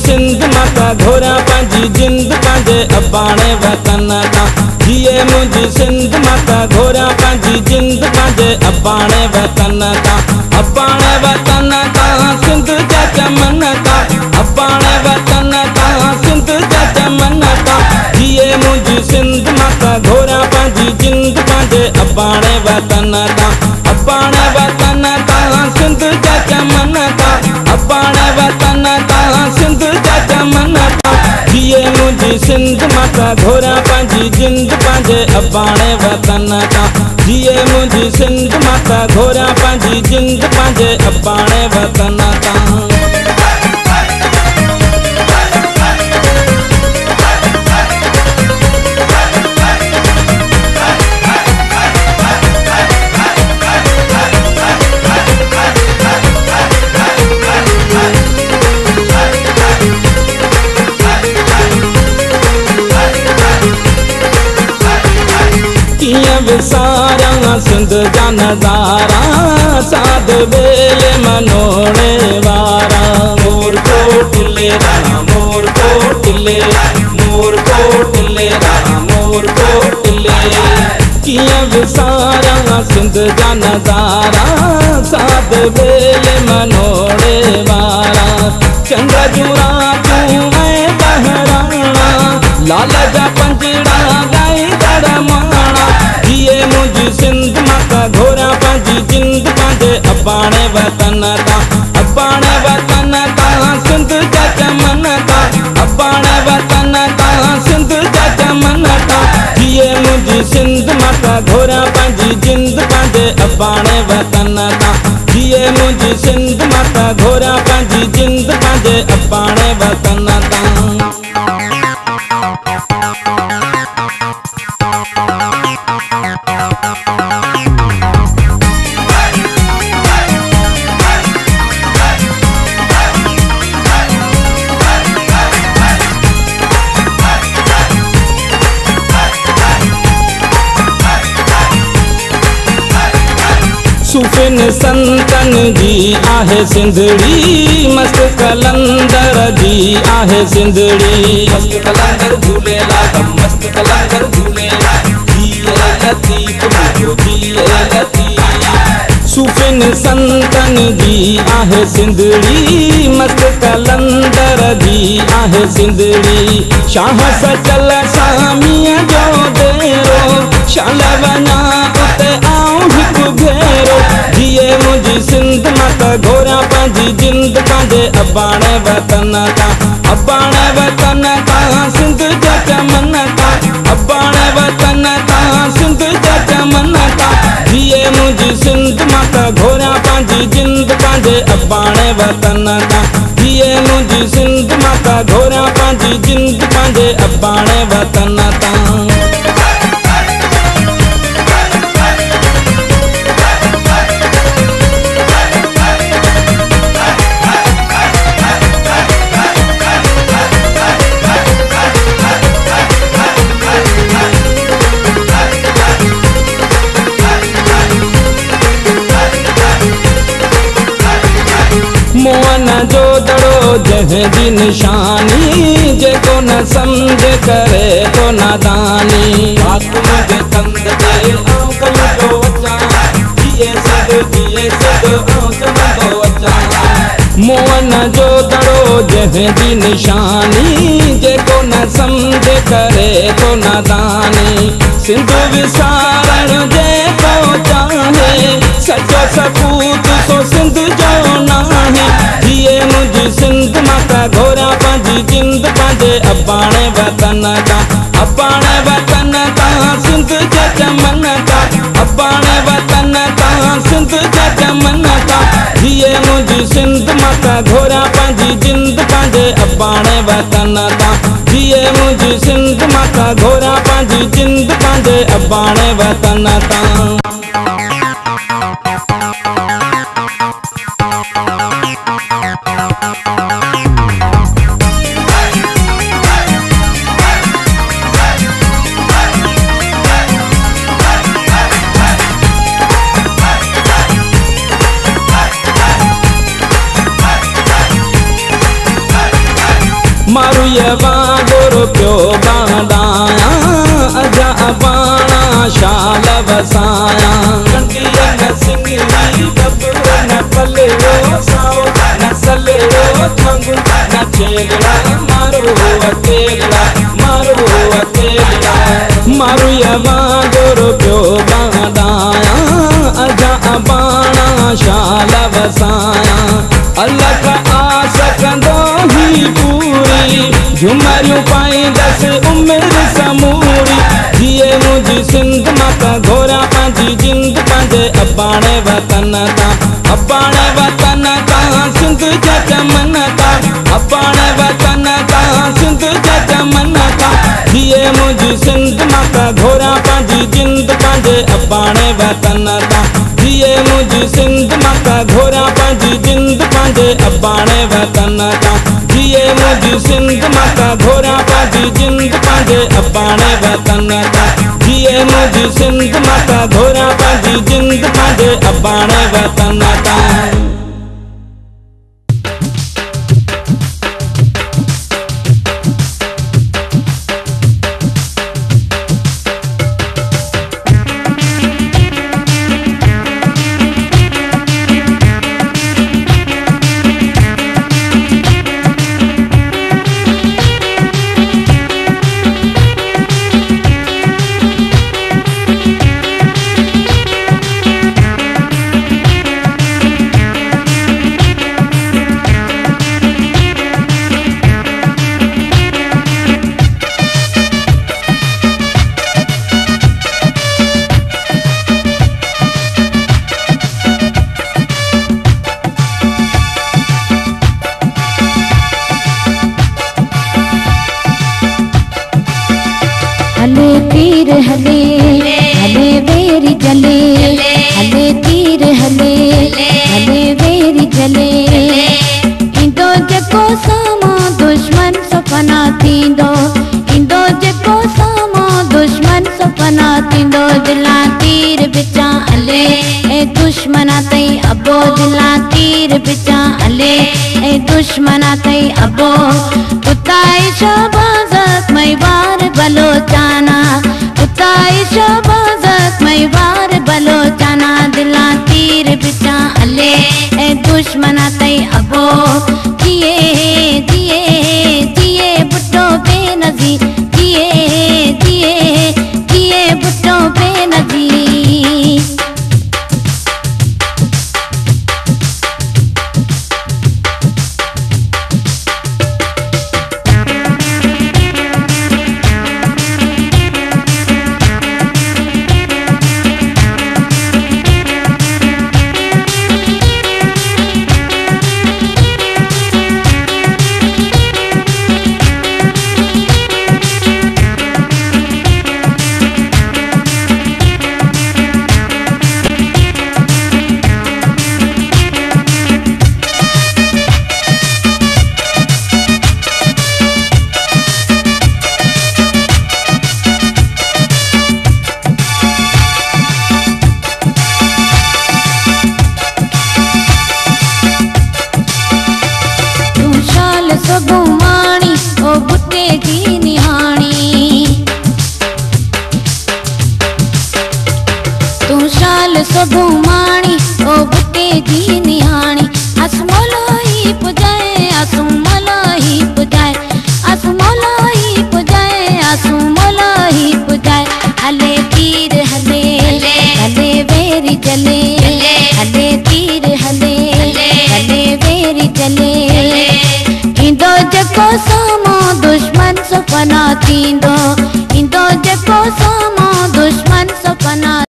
सिंध माता घोरा पंहिंजी जिंद पंहिंजे अबाणे वतन तां जिए मुंहिंजी सिंध माता घोरा पंहिंजी जिंद पंहिंजे अबाणे वतन तां अबाणे वतन तां सिंध जा चमन तां अबाणे वतन तां सिंध जा चमन तां जिए मुंहिंजी सिंध माता घोरा पंहिंजी जिंद पंहिंजे अबाणे वतन तां अबाणे वतन तां सिंध जा चमन तां अबाणे वतन तां सिंध जा चमन तां जिए मुंहिंजी सिंध माता घोरा पंहिंजी जिंद पंहिंजे अबाणे वतन तां जिए मुंहिंजी सिंध माता घोरा पंहिंजी जिंद पंहिंजे अबाणे वतन तां विसारा सिंध जा नज़ारा साध बेले मनोड़े वारा मोर कोटले राणा मोर कोटले मोर कोटले राणा मोर कोटले किया विसारा सिंध जा नज़ारा साध बेले मनोड़े वारा चंद्र जुरा तूं ऐं बहराणा लाल जा पंजड़ा गाई दरमाणा जिए मुंहिंजी सिंध माता घोरा पंहिंजी जिंद पंहिंजे अबाणे वतन तां अबाणे वतन तां सिंध जा चमन तां अबाणे वतन तां सिंध जा चमन तां जिए मुंहिंजी सिंध माता घोरा पंहिंजी जिंद पंहिंजे अबाणे वतन तां जिए मुंहिंजी सिंध माता घोरा पंहिंजी जिंद पंहिंजे अबाणे वतन तां सूफिन संतन जी आहे सिंधड़ी मस्त कलंदर जी आहे सिंधड़ी मस्त कलंदर झूलेलाल मस्त कलंदर झूलेलाल जिए लतीफ मुंहिंजो जिए लतीफ सूफिन संतन जी आहे सिंधड़ी मस्त कलंदर जी आहे सिंधड़ी शाह सचल सामीअ जो देरो शाल वञा उते आऊं हिकु भेरो जिए मुंहिंजी सिंध माता घोरा पंहिंजी जिंद पंहिंजे अबाणे वतन तां अबाणे वतन तां सिंध जा चमन तां अबाणे वतन तां सिंध जा चमन तां जिए मुंहिंजी सिंध माता घोरा पंहिंजी जिंद पंहिंजे अबाणे वतन तां जिए मुंहिंजी सिंध माता घोरा पंहिंजी जिंद पंहिंजे अबाणे वतन तां मोहन जो दड़ो जंहिंजी निशानी जेको न सम्झ करे तो नादानी मुंहिंजे कंद ते आऊं कलंदो अचां जिए सिंध आऊं चवंदो अचां मोहन जो दड़ो जंहिंजी निशानी जेको न सम्झ करे तो नादानी सिंध विसारण जेको चाहे सचो सपूत सो सिंध जो नाहे जिए मुंहिंजी सिंध माता घोरा पंहिंजी जिंद पंहिंजे अबाणे वतन तां अबाणे वतन तां सिंध जा चमन तां अबाणे वतन तां सिंध जा चमन तां जिए मुंहिंजी सिंध माता घोरा पंहिंजी जिंद पंहिंजे अबाणे वतन तां जिए मुंहिंजी सिंध माता घोरा पंहिंजी जिंद पंहिंजे अबाणे वतन तां। मारू ये वागुरु पियो बांडाया अजा अबाणा शाल वसाया। कंडीअ न सिंगरी बबरू न पलड़ो साओ न सलड़ो थंगु न चेलड़ा मारो अकेलड़ा मारो अकेलड़ा। मारू ये वागुरु पियो बांडाया अजा अबाणा शाल वसाया। अल्लाह का आस कंदो ही पूरी झुमरियूं पाईंदस उमिरि समूरी। जिए मुंहिंजी सिंध मां त घोरा पंहिंजी जिंद पंहिंजे अबाणे वतन तां। अबाणे वतन तां सिंध जा चमन तां। अबाणे वतन तां सिंध जा चमन तां। जिए मुंहिंजी सिंध मां त घोरा पंहिंजी जिंद पंहिंजे अबाणे वतन तां। जिए मुंहिंजी सिंध मां त घोरा पंहिंजी जिंद पंहिंजे अबाणे वतन तां। जिए मुंहिंजी सिंध मां त घोरा पंहिंजी जिंद पंहिंजे अबाणे वतन तां। जिए मुंहिंजी सिंध मां त घोरा पंहिंजी जिंद पंहिंजे अबाणे वतन तां। हले तीर हले हले वेरी जले। हले तीर हले हले वेरी जले। इंदो जेको सामा दुश्मन सपना थींदो। इंदो जेको सामा दुश्मन सपना थींदो। दिला तीर बिचा हले ए दुश्मना तई अबो। दिला तीर बिचा हले ए दुश्मना तई अबो। उताई शबाज़त मई वार बलोचाना। उताई शबाज़त मई वार बलोचाना। दिला तीर बिचा हले ए दुश्मना तई अबो। जिए जिए जिए बुट्टो बेनज़ी। जिए जिए जिए बुट्टो बेनज़ी। सुगुमाणी ओ बुट्टे जी निहाणी। तू शाल सुगुमाणी ओ बुट्टे जी निहाणी। असमोलाई पुजाए असमोलाई पुजाए। असमोलाई पुजाए असमोलाई पुजाए। हले तीर हले हले वेरी जले। हले तीर हले हले वेरी जले। इंदो जेको सामो दुश्मन सपना थींदो। इंदो जेको सामो